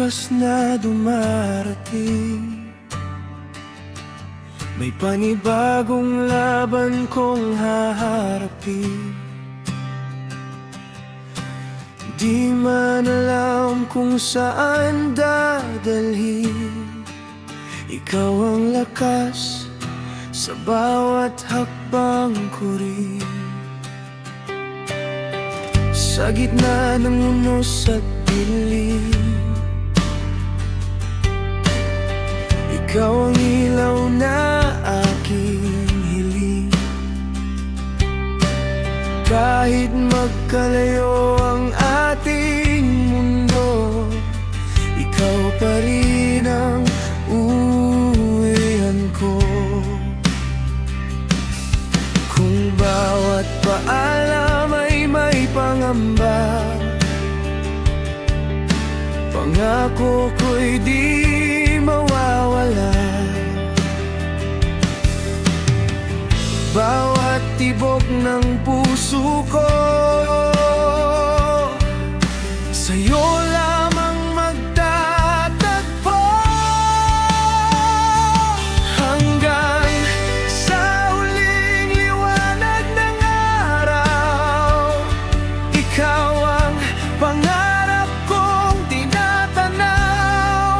bukas na dumarating, may panibagong laban kong haharapin. Di man alam kung saan dadalhin, ikaw ang lakas sa bawat hakbang ko rin. Sa gitna ng unos at dilim, ikaw ang ilaw na aking hiling. Kahit magkalayo ang ating mundo, ikaw pa rin ang uwihan ko. Kung bawat paalam ay may pangamba, pangako ko'y di mawawala. Bawat tibok ng puso ko, sa'yo lamang magtatagpo. Hanggang sa huling liwanag ng araw, ikaw ang pangarap kong tinatanaw.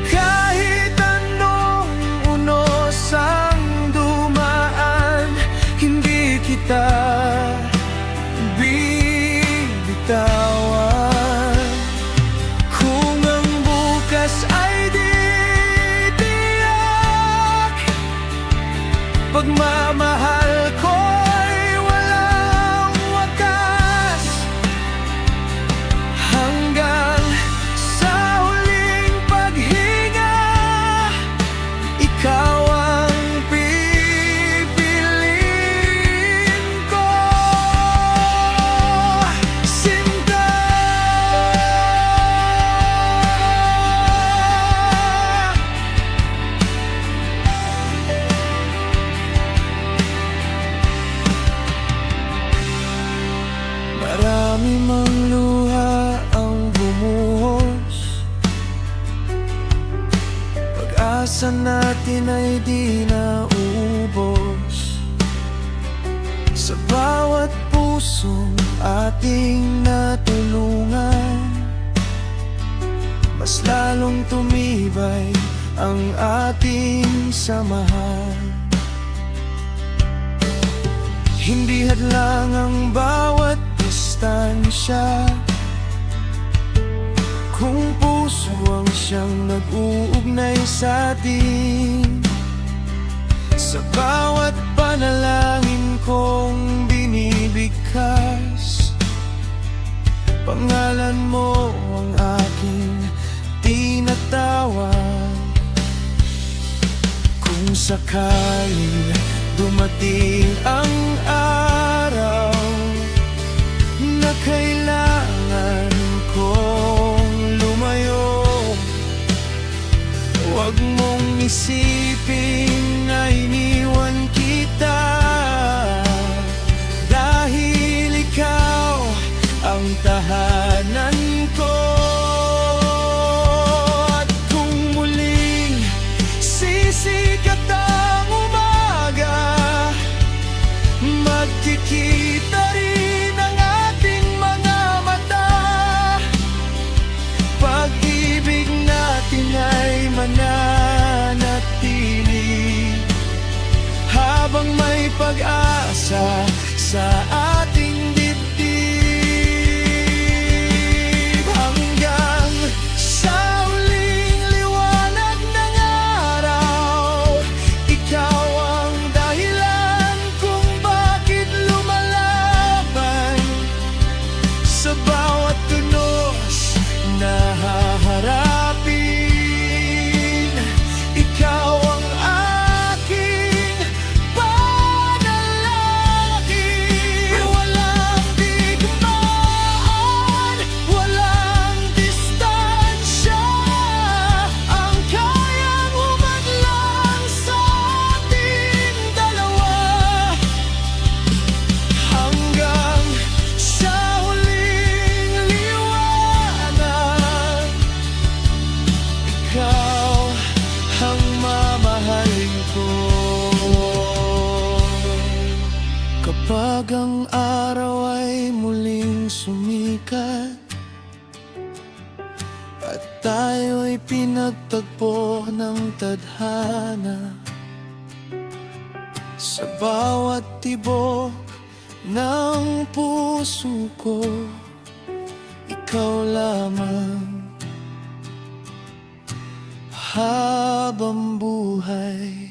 Kahit anong unos ang dumaan, hindi kita bibitawan. Kung ang bukas ay di tiyak, pagmamahal ko'y walang wakas. Hanggang sa huling paghinga, ikaw ang pipiliin ko. Sinta, marami mang luha ang bumuhos, pag-asa natin ay di naubos. Sa bawat pusong ating natulungan, mas lalong tumibay ang ating samahan. Hindi hadlang ang bawat distansya, kung puso ang siyang nag-uugnay sa atin. Sa bawat panalangin kong binibigkas, pangalan mo ang aking tinatawag. Kung sakaling dumating ang araw na kailangan kong lumayo, huwag mong isipin na iniwan kita, dahil ikaw ang tahanan ko. At kung muling sisikat ang umaga, magkikita rin ang ating mga mata. Pag-ibig natin ay mananatili, habang may pag-asa sa ating dibdib. Hanggang sa huling liwanag ng araw, ikaw ang dahilan kung bakit lumalaban. Sa bawat tunos na haharapin, ikaw ang aking panalangin. at tayo'y pinagtagpo ng tadhana. Sa bawat tibok ng puso ko, ikaw lamang. Habang buhay